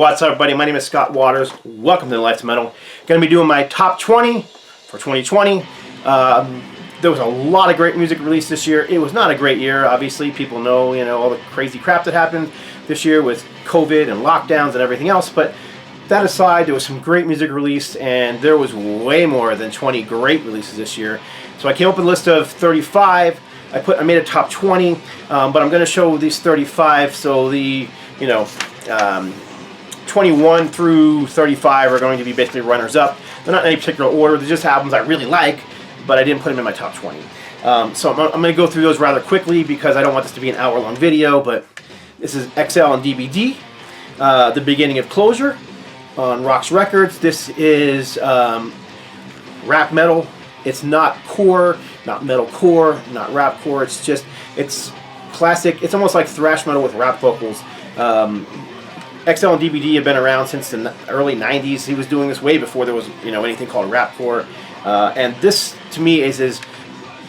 What's up, everybody? My name is Scott Waters. Welcome to the Life to Metal. Going to be doing my top 20 for 2020. There was a lot of great music released this year. It was not a great year, obviously. People know, all the crazy crap that happened this year with COVID and lockdowns and everything else. But that aside, there was some great music released, and there was way more than 20 great releases this year. So I came up with a list of 35. I made a top 20, but I'm going to show these 35. So the 21 through 35 are going to be basically runners-up. They're not in any particular order. They're just albums I really like, but I didn't put them in my top 20. So I'm going to go through those rather quickly because I don't want this to be an hour-long video, but this is XL and DVD, The Beginning of Closure on Roxx Records. This is rap metal. It's not core, not metalcore, not rapcore. It's classic. It's almost like thrash metal with rap vocals. XL and DVD have been around since the early 90s. He was doing this way before there was anything called rapcore. And this, to me, is his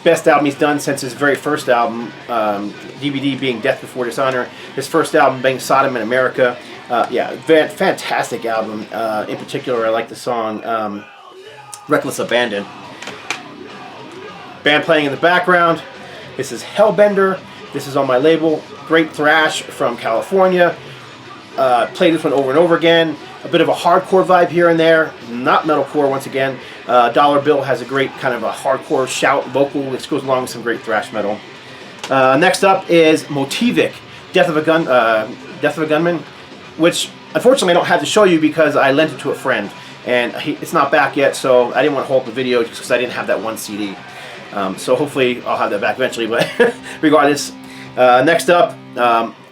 best album he's done since his very first album, DVD being Death Before Dishonor. His first album being Sodom in America. Yeah, fantastic album. In particular, I like the song Reckless Abandon. Band playing in the background. This is Hellbender. This is on my label. Great thrash from California. Played this one over and over again. A bit of a hardcore vibe here and there. Not metalcore once again. Dollar Bill has a great kind of a hardcore shout vocal which goes along with some great thrash metal. Next up is Motivik, Death of a Gunman, which unfortunately I don't have to show you because I lent it to a friend. And it's not back yet, so I didn't want to hold up the video just because I didn't have that one CD. So hopefully I'll have that back eventually, but regardless. Next up,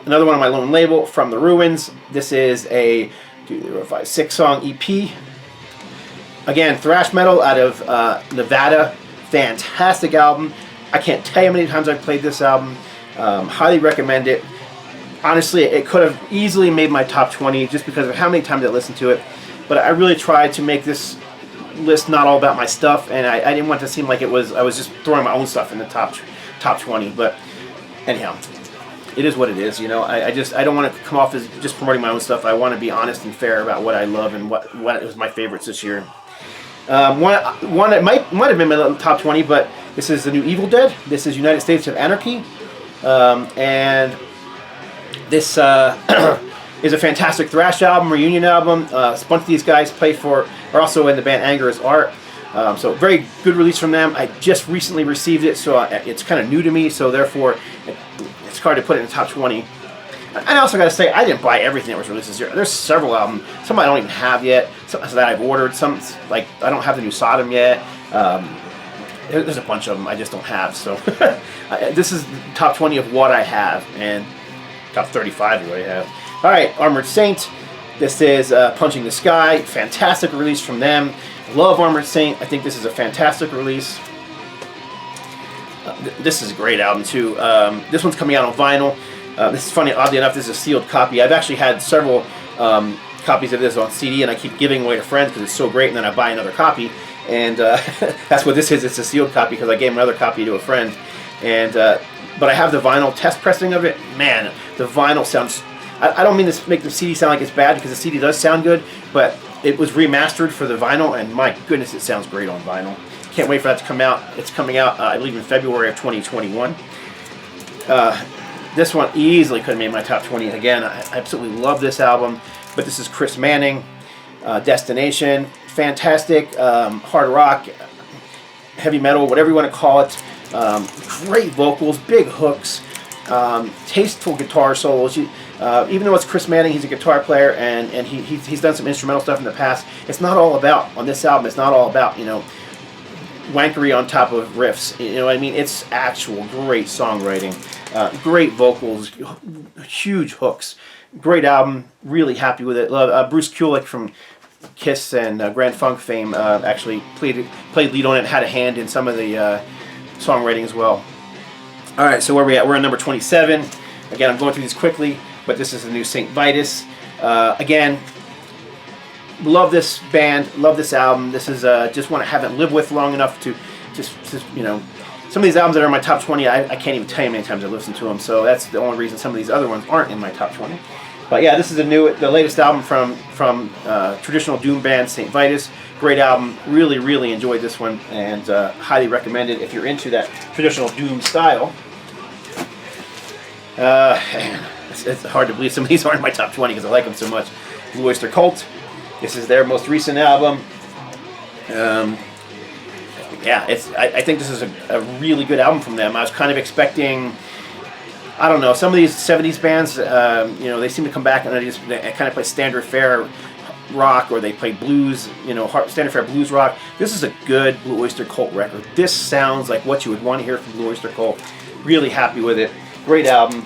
another one on my lone label, From the Ruins. This is a 6-song EP. Again, thrash metal out of Nevada. Fantastic album. I can't tell you how many times I've played this album. Highly recommend it. Honestly, it could have easily made my top 20 just because of how many times I listened to it. But I really tried to make this list not all about my stuff, and I didn't want it to seem like I was just throwing my own stuff in the top 20. But anyhow, it is what it is. I don't want to come off as just promoting my own stuff. I want to be honest and fair about what I love and what was my favorites this year. One that might have been my top 20, but this is the new Evildead. This is United States of Anarchy, and this is a fantastic thrash album, reunion album. A bunch of these guys are also in the band Angerot. So very good release from them. I just recently received it, so it's kind of new to me, so therefore it's hard to put it in the top 20. And I also got to say, I didn't buy everything that was released this year. There's several albums. Some I don't even have yet. Some that I've ordered. Some, like, I don't have the new Sodom yet. There's a bunch of them I just don't have. So this is the top 20 of what I have, and top 35 is what I have. All right, Armored Saint. This is Punching the Sky. Fantastic release from them. Love Armored Saint. I think this is a fantastic release. This is a great album too. This one's coming out on vinyl. This is funny, oddly enough, this is a sealed copy. I've actually had several copies of this on CD, and I keep giving away to friends because it's so great, and then I buy another copy. And that's what this is. It's a sealed copy because I gave another copy to a friend. And but I have the vinyl test pressing of it. Man, the vinyl sounds... I don't mean to make the CD sound like it's bad because the CD does sound good, but it was remastered for the vinyl, and my goodness, it sounds great on vinyl. Can't wait for that to come out. It's coming out, I believe, in February of 2021. This one easily could have made my top 20. Again, I absolutely love this album, but this is Chris Manning, Destination. Fantastic, hard rock, heavy metal, whatever you want to call it. Great vocals, big hooks, tasteful guitar solos. Even though it's Chris Manning, he's a guitar player, and he's done some instrumental stuff in the past. It's not all about, on this album, it's not all about, wankery on top of riffs. You know what I mean? It's actual great songwriting, great vocals, huge hooks. Great album. Really happy with it. Love Bruce Kulick from Kiss and Grand Funk fame actually played lead on it and had a hand in some of the songwriting as well. All right, so where are we at? We're on number 27. Again, I'm going through these quickly, but this is the new St. Vitus. Again, love this band, love this album. This is just one I haven't lived with long enough to just some of these albums that are in my top 20, I can't even tell you how many times I've listened to them, so that's the only reason some of these other ones aren't in my top 20. But yeah, this is the latest album from traditional doom band St. Vitus. Great album. Really, really enjoyed this one, and highly recommend it if you're into that traditional doom style. It's hard to believe some of these aren't in my top 20 because I like them so much. Blue Öyster Cult. This is their most recent album. Yeah, I think this is a really good album from them. I was kind of expecting, I don't know, some of these 70s bands, you know, they seem to come back and they kind of play standard fare rock, or they play blues, you know, standard fare blues rock. This is a good Blue Öyster Cult record. This sounds like what you would want to hear from Blue Öyster Cult. Really happy with it. Great album.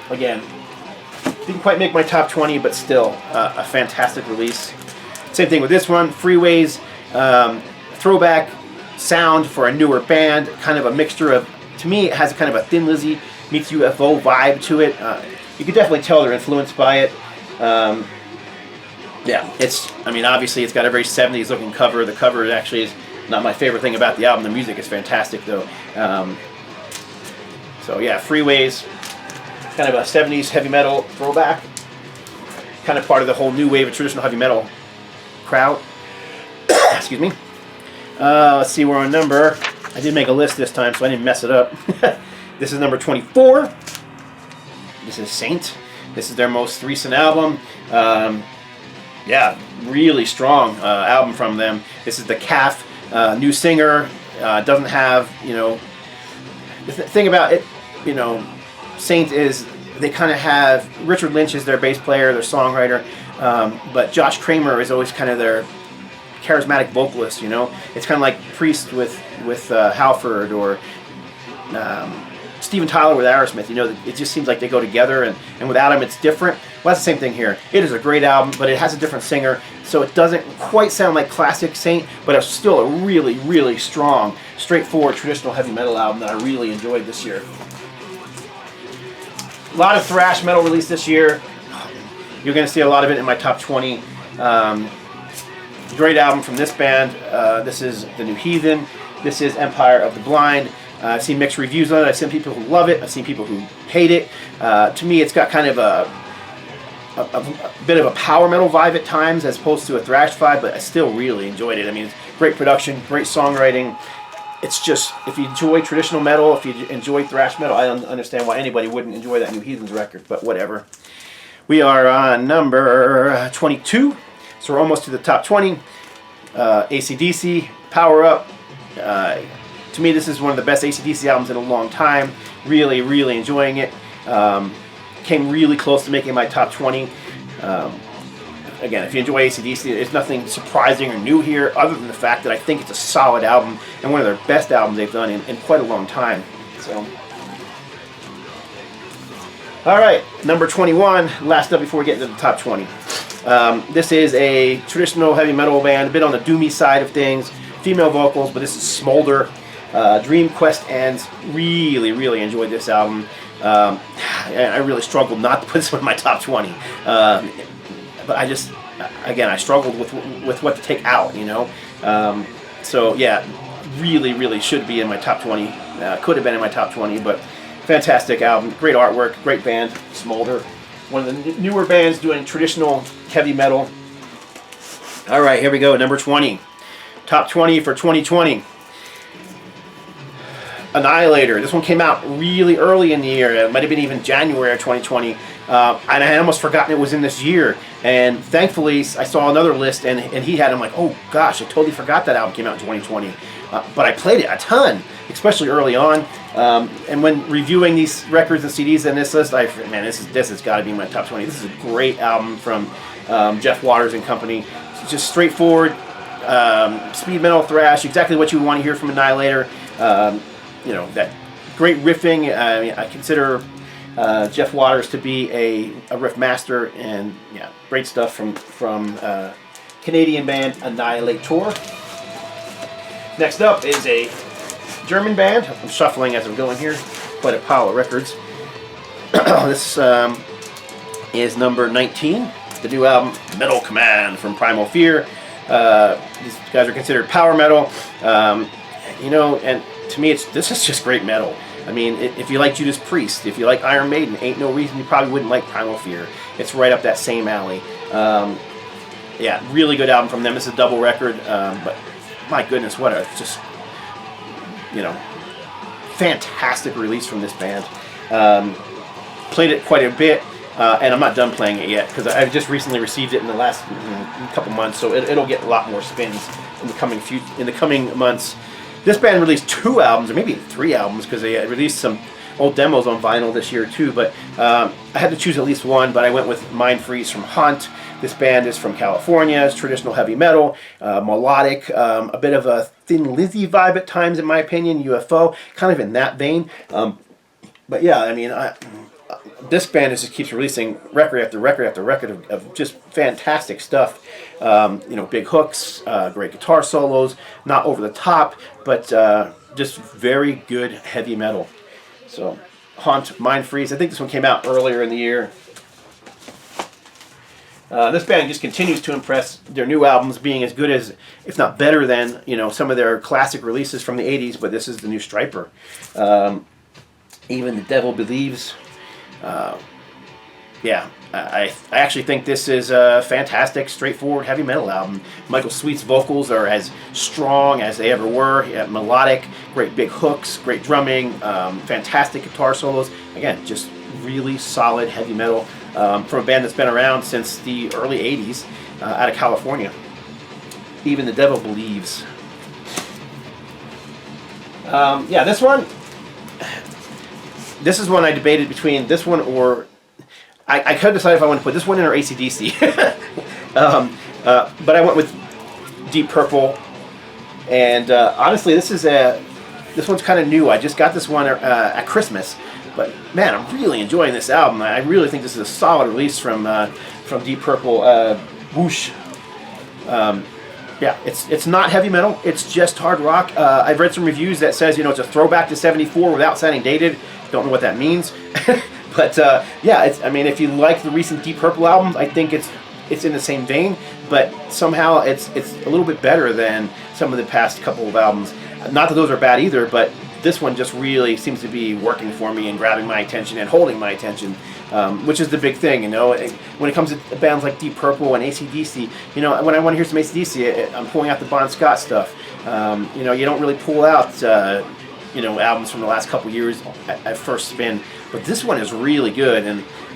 Again, didn't quite make my top 20, but still a fantastic release. Same thing with this one, Freeways. Throwback sound for a newer band, kind of a mixture of, to me it has kind of a Thin Lizzy meets UFO vibe to it. You can definitely tell they're influenced by it. Yeah, I mean, obviously it's got a very 70s looking cover. The cover actually is not my favorite thing about the album. The music is fantastic though. So yeah, Freeways, kind of a 70s heavy metal throwback. Kind of part of the whole new wave of traditional heavy metal crowd. Excuse me. Let's see, we're on number. I did make a list this time, so I didn't mess it up. This is number 24. This is Saint. This is their most recent album. Yeah, really strong album from them. This is the Calf, new singer. Doesn't have, you know, the thing about it, you know, Saint is they kind of have, Richard Lynch is their bass player, their songwriter, but Josh Kramer is always kind of their charismatic vocalist, you know. It's kind of like Priest with Halford, or Steven Tyler with Aerosmith. You know, it just seems like they go together, and without him it's different. Well, that's the same thing here. It is a great album, but it has a different singer, so it doesn't quite sound like classic Saint, but it's still a really, really strong, straightforward, traditional heavy metal album that I really enjoyed this year. A lot of thrash metal released this year. You're going to see a lot of it in my top 20. Great album from this band. This is the new Heathen. This is Empire of the Blind. I've seen mixed reviews on it. I've seen people who love it. I've seen people who hate it. To me, it's got kind of a bit of a power metal vibe at times as opposed to a thrash vibe, but I still really enjoyed it. I mean, it's great production, great songwriting. It's just, if you enjoy traditional metal, if you enjoy thrash metal, I don't understand why anybody wouldn't enjoy that new Heathens record, but whatever. We are on number 22, so we're almost to the top 20. AC/DC, Power Up. To me, this is one of the best AC/DC albums in a long time. Really, really enjoying it. Came really close to making my top 20. Again, if you enjoy AC/DC, there's nothing surprising or new here other than the fact that I think it's a solid album and one of their best albums they've done in quite a long time. So, all right, number 21, last up before we get into the top 20. This is a traditional heavy metal band, a bit on the doomy side of things, female vocals, but this is Smoulder. Dream Quest Ends. Really, really enjoyed this album. And I really struggled not to put this one in my top 20. But I just, again, I struggled with what to take out, you know. So yeah, really, really should be in my top 20. Could have been in my top 20, but fantastic album, great artwork, great band, Smoulder. One of the newer bands doing traditional heavy metal. All right, here we go, number 20. Top 20 for 2020. Annihilator. This one came out really early in the year. It might have been even January of 2020. And I had almost forgotten it was in this year. And thankfully, I saw another list, and he had, I'm like, oh gosh, I totally forgot that album came out in 2020. But I played it a ton, especially early on. And when reviewing these records and CDs in this list, man, this has got to be my top 20. This is a great album from Jeff Waters and company. It's just straightforward, speed metal thrash, exactly what you want to hear from Annihilator. You know, that great riffing. I consider Jeff Waters to be a riff master, and yeah, great stuff from Canadian band Annihilator. Next up is a German band. I'm shuffling as I'm going here. Quite a pile of records. This is number 19, the new album Metal Command from Primal Fear. These guys are considered power metal. You know, and to me, this is just great metal. I mean, if you like Judas Priest, if you like Iron Maiden, ain't no reason you probably wouldn't like Primal Fear. It's right up that same alley. Yeah, really good album from them. It's a double record, but my goodness, what a just, you know, fantastic release from this band. Played it quite a bit, and I'm not done playing it yet because I've just recently received it in the last couple months, so it'll get a lot more spins in the coming months. This band released 2 albums, or maybe 3 albums, because they released some old demos on vinyl this year too, but I had to choose at least one, but I went with Mind Freeze from Haunt. This band is from California. It's traditional heavy metal, melodic, a bit of a Thin Lizzy vibe at times, in my opinion, UFO, kind of in that vein. But yeah, I mean, this band just keeps releasing record after record after record of just fantastic stuff. You know, big hooks, great guitar solos, not over the top, but just very good heavy metal. So, Haunt, Mind Freeze. I think this one came out earlier in the year. This band just continues to impress. Their new albums being as good as, if not better than, you know, some of their classic releases from the 80s, but this is the new Stryper. Even the Devil Believes. Yeah, I actually think this is a fantastic, straightforward heavy metal album. Michael Sweet's vocals are as strong as they ever were. Melodic, great big hooks, great drumming, fantastic guitar solos. Again, just really solid heavy metal from a band that's been around since the early 80s out of California. Even the Devil Believes. Yeah, this one. This is one I debated between this one or... I couldn't decide if I want to put this one in or AC/DC. But I went with Deep Purple. And honestly, this one's kind of new. I just got this one at Christmas. But man, I'm really enjoying this album. I really think this is a solid release from Deep Purple. Swoosh. Yeah, it's not heavy metal. It's just hard rock. I've read some reviews that says, you know, it's a throwback to '74 without sounding dated. Don't know what that means. But yeah, I mean, if you like the recent Deep Purple albums, I think it's in the same vein. But somehow it's a little bit better than some of the past couple of albums. Not that those are bad either, but this one just really seems to be working for me and grabbing my attention and holding my attention, which is the big thing, you know. When it comes to bands like Deep Purple and AC/DC, you know, when I want to hear some AC/DC, I'm pulling out the Bon Scott stuff. You know, you don't really pull out, you know, albums from the last couple years at first spin, but this one is really good,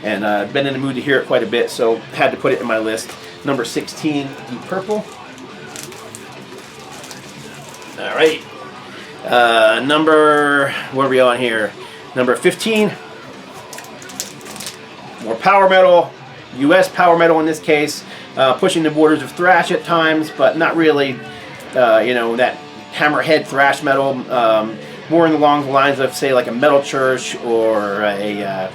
and I've been in the mood to hear it quite a bit, so had to put it in my list. Number 16, Deep Purple. All right. What are we on here? Number 15. More power metal, U.S. power metal in this case, pushing the borders of thrash at times, but not really, you know, that hammerhead thrash metal. More along the lines of, say, like a Metal Church or a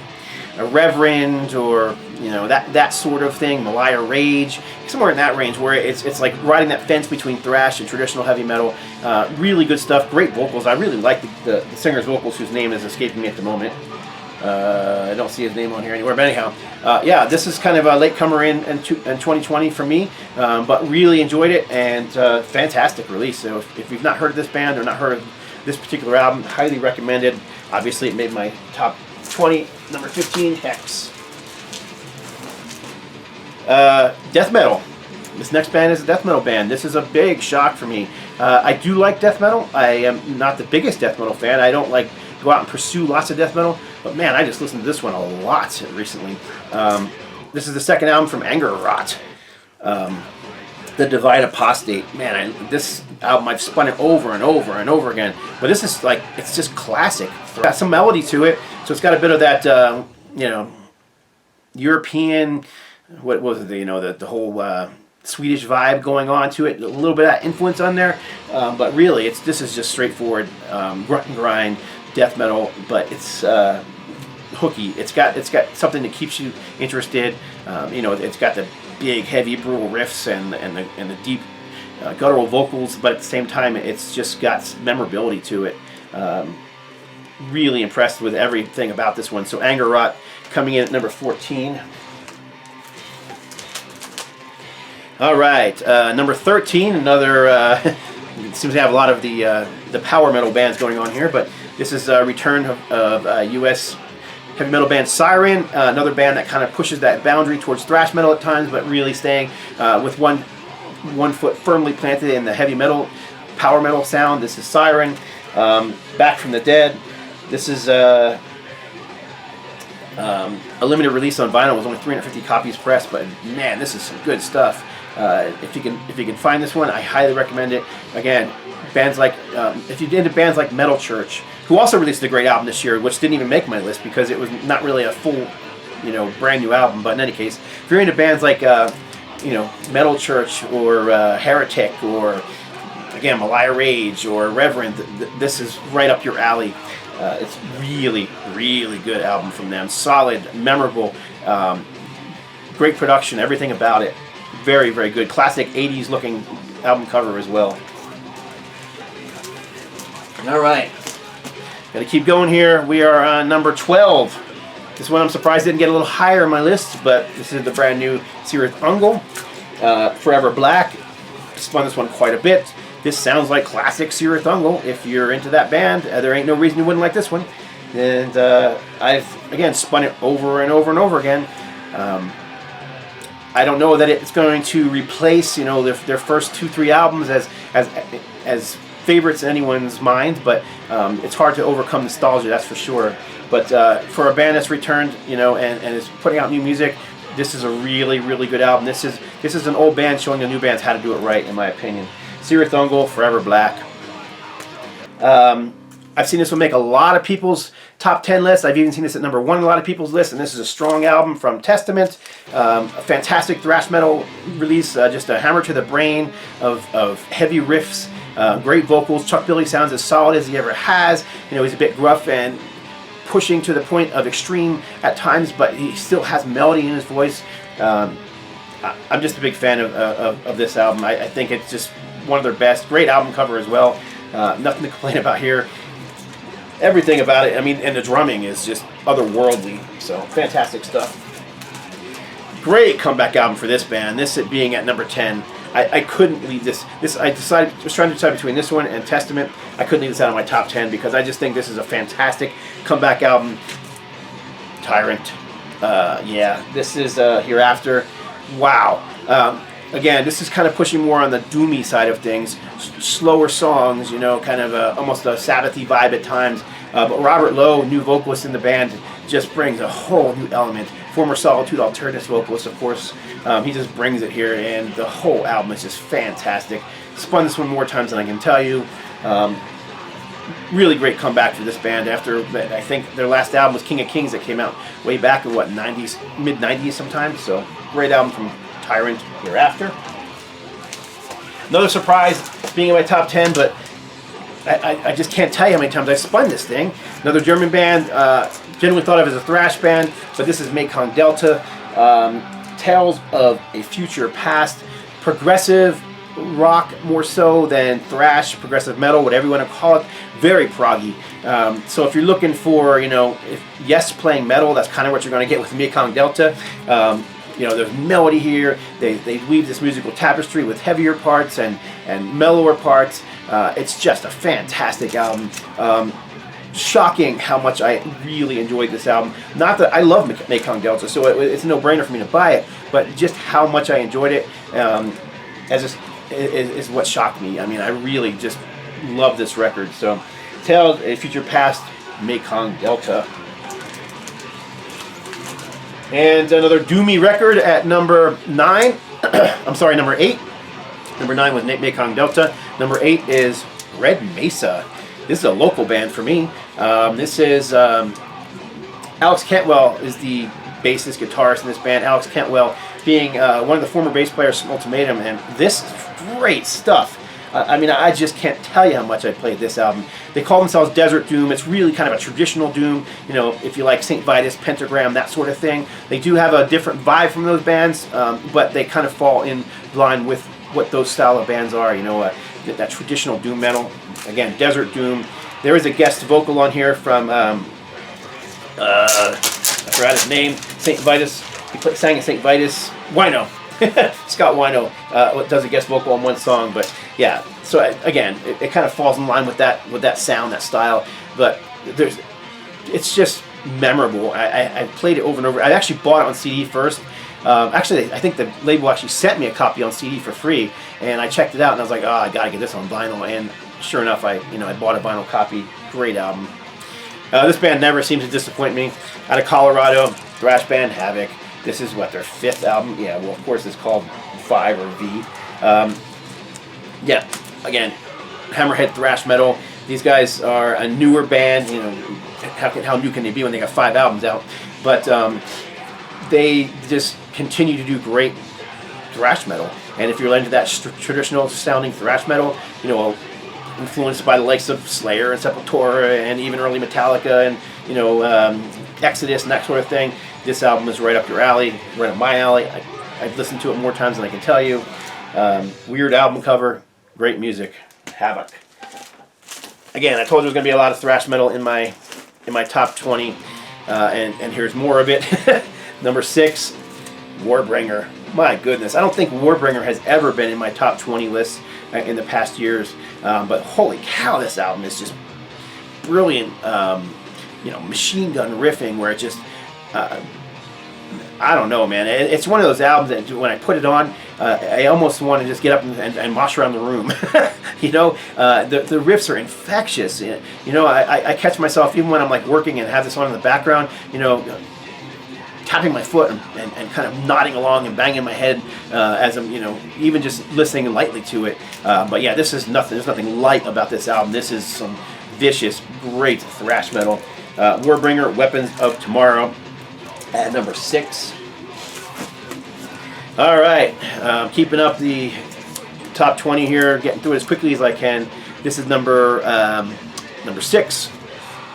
Reverend, or, you know, that sort of thing. Malaya Rage, somewhere in that range, where it's like riding that fence between thrash and traditional heavy metal. Really good stuff. Great vocals. I really like the singer's vocals, whose name is escaping me at the moment. I don't see his name on here anywhere, but anyhow, yeah, this is kind of a latecomer in 2020 for me, but really enjoyed it, and fantastic release. So if you've not heard of this band or not heard of this particular album, highly recommended. Obviously, it made my top 20. Number 15, Hexx. Death metal. This next band is a death metal band. This is a big shock for me. I do like death metal. I am not the biggest death metal fan. I don't like go out and pursue lots of death metal, but man, I just listened to this one a lot recently. This is the second album from Angerot. The Divine Apostate. Man, this album, I've spun it over and over and over again. But this is like, it's just classic. It's got some melody to it, so it's got a bit of that, you know, European, what was it, you know, the whole Swedish vibe going on to it. A little bit of that influence on there, but really, this is just straightforward grunt and grind death metal. But it's hooky. It's got something that keeps you interested. You know, it's got the big, heavy, brutal riffs and the deep guttural vocals, but at the same time, it's just got memorability to it. Really impressed with everything about this one. So Angerot coming in at number 14. All right, number 13, another seems to have a lot of the power metal bands going on here, but this is a return of U.S. heavy metal band Siren, another band that kind of pushes that boundary towards thrash metal at times, but really staying with one foot firmly planted in the heavy metal, power metal sound. This is Siren, Back from the Dead. This is a limited release on vinyl. It was only 350 copies pressed, but man, this is some good stuff. If you can find this one, I highly recommend it. Again, bands like if you're into bands like Metal Church, who also released a great album this year, which didn't even make my list because it was not really a full, brand new album. But in any case, if you're into bands like Metal Church or Heretic or again Malaya Rage or Reverend, this is right up your alley. It's really, really good album from them. Solid, memorable, great production, everything about it. Very, very good. Classic 80s looking album cover as well. All right. Gotta keep going here. We are on number 12. This one I'm surprised didn't get a little higher on my list, but this is the brand new Cirith Ungol, Forever Black. Spun this one quite a bit. This sounds like classic Cirith Ungol. If you're into that band, there ain't no reason you wouldn't like this one. And I've, again, spun it over and over and over again. I don't know that it's going to replace, their first 2-3 albums as favorites in anyone's mind, but it's hard to overcome nostalgia, that's for sure. But for a band that's returned, and is putting out new music, this is a really, really good album. This is an old band showing the new bands how to do it right, in my opinion. Cirith Ungol, Forever Black. I've seen this one make a lot of people's top 10 lists. I've even seen this at number 1 on a lot of people's lists, and this is a strong album from Testament. A fantastic thrash metal release, just a hammer to the brain of heavy riffs, great vocals. Chuck Billy sounds as solid as he ever has. He's a bit gruff and pushing to the point of extreme at times, but he still has melody in his voice. I'm just a big fan of this album. I think it's just one of their best. Great album cover as well. Nothing to complain about here. Everything about it, and the drumming is just otherworldly. So, fantastic stuff. Great comeback album for this band. This being at number 10. I couldn't leave this. I was trying to decide between this one and Testament. I couldn't leave this out of my top 10 because I just think this is a fantastic comeback album. Tyrant. Yeah, this is Hereafter. Wow. Again, this is kind of pushing more on the doomy side of things. Slower songs, kind of almost a Sabbathy vibe at times. But Robert Lowe, new vocalist in the band, just brings a whole new element. Former Solitude Alternatives vocalist, of course. He just brings it here, and the whole album is just fantastic. Spun this one more times than I can tell you. Really great comeback for this band after, I think their last album was King of Kings that came out way back in, '90s, mid-'90s sometime. So, great album from Tyrant, Hereafter. Another surprise being in my top 10, but I just can't tell you how many times I spun this thing. Another German band, generally thought of as a thrash band, but this is Mekong Delta. Tales of a Future Past. Progressive rock more so than thrash, progressive metal, whatever you want to call it. Very proggy. So if you're looking for, Yes playing metal, that's kind of what you're going to get with Mekong Delta. There's melody here. They weave this musical tapestry with heavier parts and mellower parts. It's just a fantastic album. Shocking how much I really enjoyed this album. Not that I love Mekong Delta, so it's a no-brainer for me to buy it, but just how much I enjoyed it is what shocked me. I really just love this record. So, Tales of a Future Past, Mekong Delta. And another doomy record at number 9. I'm sorry, number 8. Number 9 was Mekong Delta. Number 8 is Red Mesa. This is a local band for me. This is Alex Cantwell is the bassist, guitarist in this band. Alex Cantwell being one of the former bass players from Ultimatum, and this is great stuff. I just can't tell you how much I played this album. They call themselves Desert Doom. It's really kind of a traditional Doom, if you like St. Vitus, Pentagram, that sort of thing. They do have a different vibe from those bands, but they kind of fall in line with what those style of bands are, that traditional Doom metal. Again, Desert Doom. There is a guest vocal on here from, I forgot his name, St. Vitus. He sang in St. Vitus. Wino. Scott Wino does a guest vocal on one song, but yeah, So again, it kind of falls in line with that sound, that style. But it's just memorable. I played it over and over. I actually bought it on CD first. Actually, I think the label actually sent me a copy on CD for free, and I checked it out, and I was like, oh, I gotta get this on vinyl. And sure enough, I bought a vinyl copy. Great album. This band never seems to disappoint me. Out of Colorado, thrash band Havok. This is what, their 5th album? Yeah, well, of course it's called 5 or V. Yeah, again, Hammerhead thrash metal. These guys are a newer band. You know, how new can they be when they got 5 albums out? But they just continue to do great thrash metal. And if you're into that traditional sounding thrash metal, you know, influenced by the likes of Slayer and Sepultura and even early Metallica and, you know, Exodus and that sort of thing, this album is right up your alley, right up my alley. I've listened to it more times than I can tell you. Weird album cover, great music. Havok. Again, I told you there's going to be a lot of thrash metal in my top 20, and here's more of it. Number 6, Warbringer. My goodness, I don't think Warbringer has ever been in my top 20 lists in the past years, but holy cow, this album is just brilliant. You know, machine gun riffing where it just, I don't know, man. It's one of those albums that when I put it on, I almost want to just get up and mosh around the room. You know, the riffs are infectious. You know, I catch myself even when I'm like working and have this on in the background, you know, tapping my foot and kind of nodding along and banging my head as I'm, you know, even just listening lightly to it. But yeah, this is nothing. There's nothing light about this album. This is some vicious, great thrash metal. Warbringer, Weapons of Tomorrow, at number 6. All right, keeping up the top 20 here, getting through it as quickly as I can. This is number 6.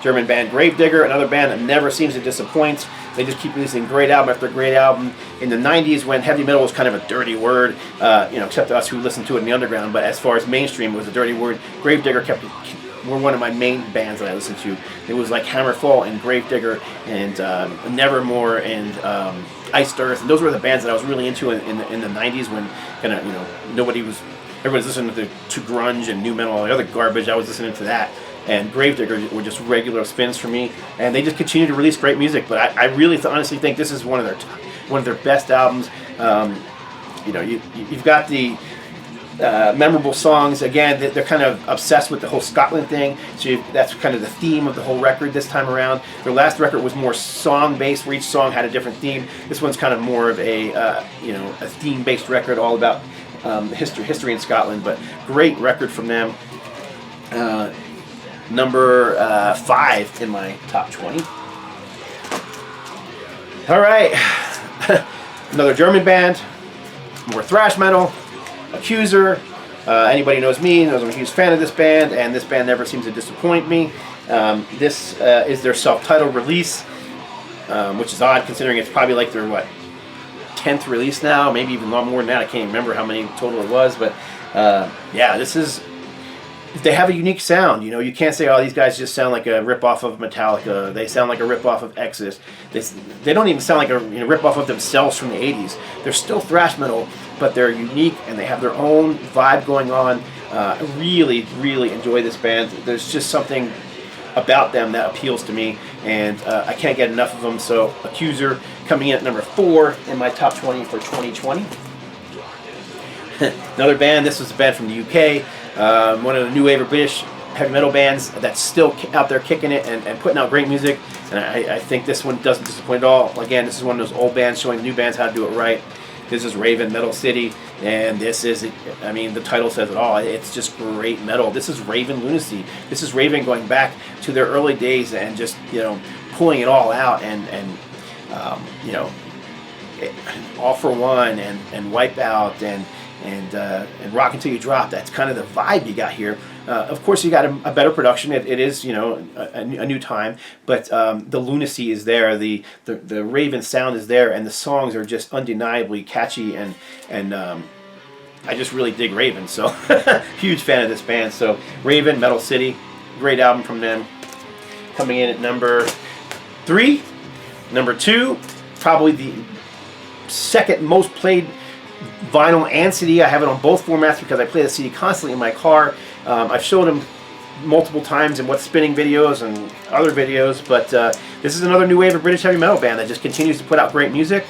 German band Gravedigger, another band that never seems to disappoint. They just keep releasing great album after great album. In the 90s, when heavy metal was kind of a dirty word, you know, except to us who listened to it in the underground, but as far as mainstream, it was a dirty word. Gravedigger were one of my main bands that I listened to. It was like Hammerfall and Gravedigger and Nevermore and Öyster, and those were the bands that I was really into in the 90s when kind of, you know, everybody's listening to grunge and new metal and all the other garbage. I was listening to that. And Gravedigger were just regular spins for me, and they just continue to release great music. But I really honestly think this is one of their best albums. You know, you've got the memorable songs. Again, they're kind of obsessed with the whole Scotland thing, so that's kind of the theme of the whole record this time around. Their last record was more song-based, where each song had a different theme. This one's kind of more of a you know, a theme-based record, all about history in Scotland. But great record from them. Number 5 in my top 20. All right, another German band, more thrash metal, Accuser. Anybody knows me knows I'm a huge fan of this band, and this band never seems to disappoint me. This is their self-titled release, which is odd considering it's probably like their 10th release now, maybe even a lot more than that. I can't even remember how many total it was, but yeah, this is. They have a unique sound. You know, you can't say, oh, these guys just sound like a rip-off of Metallica. They sound like a rip-off of Exodus. They don't even sound like a rip-off of themselves from the 80s. They're still thrash metal, but they're unique, and they have their own vibe going on. I really, really enjoy this band. There's just something about them that appeals to me, and I can't get enough of them. So Accuser coming in at number 4 in my top 20 for 2020. Another band, this was a band from the UK. One of the new wave of British heavy metal bands that's still out there kicking it and putting out great music. And I think this one doesn't disappoint at all. Again, this is one of those old bands showing the new bands how to do it right. This is Raven, Metal City, and this is, I mean, the title says it all. It's just great metal. This is Raven Lunacy. This is Raven going back to their early days and just, you know, pulling it all out and you know, All for One and Wipeout and Rock Until You Drop. That's kind of the vibe you got here. Of course, you got a better production. It is, you know, a new time, but the lunacy is there. The Raven sound is there, and the songs are just undeniably catchy. And I just really dig Raven. So huge fan of this band. So Raven, Metal City, great album from them. Coming in at number 3. Number 2, probably the second most played vinyl and CD. I have it on both formats because I play the CD constantly in my car. I've shown him multiple times in What's Spinning videos and other videos, but this is another new wave of British heavy metal band that just continues to put out great music.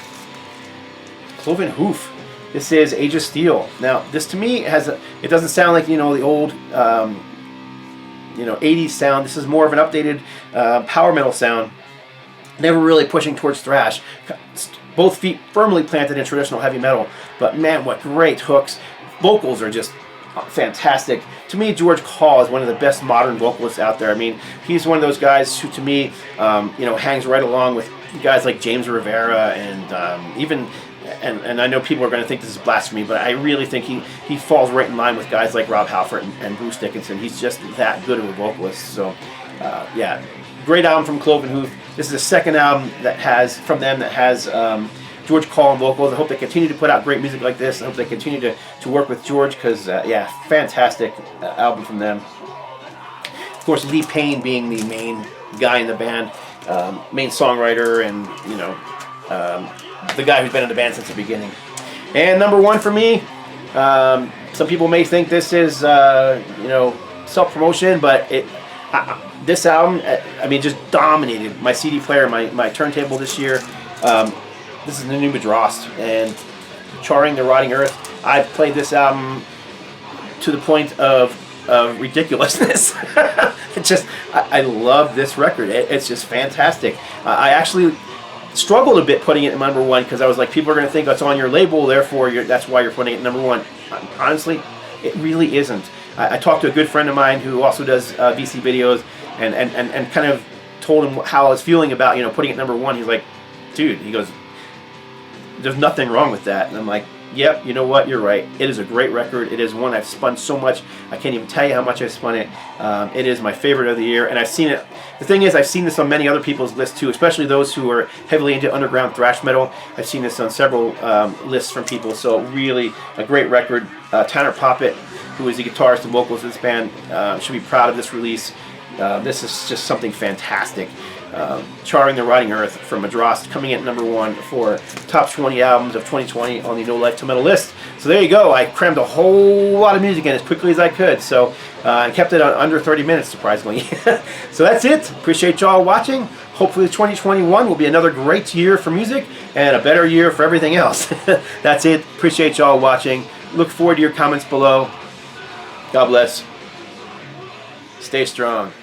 Cloven Hoof. This is Age of Steel. Now, this to me it doesn't sound like, you know, the old, you know, 80s sound. This is more of an updated power metal sound. Never really pushing towards thrash. Both feet firmly planted in traditional heavy metal. But man, what great hooks. Vocals are just fantastic. To me, George Call is one of the best modern vocalists out there. I mean, he's one of those guys who, to me, you know, hangs right along with guys like James Rivera and even... And I know people are going to think this is blasphemy, but I really think he falls right in line with guys like Rob Halford and Bruce Dickinson. He's just that good of a vocalist. So, yeah, great album from Cloven Hoof. This is the second album that has George Call on vocals. I hope they continue to put out great music like this. I hope they continue to work with George because, yeah, fantastic album from them. Of course, Lee Payne being the main guy in the band, main songwriter, and, you know, the guy who's been in the band since the beginning. And number one for me, some people may think this is, you know, self-promotion, but this album, I mean, just dominated my CD player, my turntable this year. This is the new Madrost, and Charring the Rotting Earth. I've played this album to the point of ridiculousness. I love this record. It's just fantastic. I actually struggled a bit putting it in number one because I was like, people are going to think it's on your label, therefore that's why you're putting it number one. Honestly, it really isn't. I talked to a good friend of mine who also does VC videos and kind of told him how I was feeling about, you know, putting it number one. He's like, dude, he goes, there's nothing wrong with that. And I'm like, yep, you know what, you're right. It is a great record. It is one I've spun so much. I can't even tell you how much I've spun it. It is my favorite of the year, and I've seen it. The thing is, I've seen this on many other people's lists too, especially those who are heavily into underground thrash metal. I've seen this on several lists from people, so really a great record. Tanner Poppet, who is the guitarist and vocalist of this band, should be proud of this release. This is just something fantastic. Charring the Rotting Earth from Madrost, coming in at number one for top 20 albums of 2020 on the No Life to Metal list. So there you go. I crammed a whole lot of music in as quickly as I could. So I kept it under 30 minutes, surprisingly. So that's it. Appreciate y'all watching. Hopefully 2021 will be another great year for music and a better year for everything else. That's it. Appreciate y'all watching. Look forward to your comments below. God bless. Stay strong.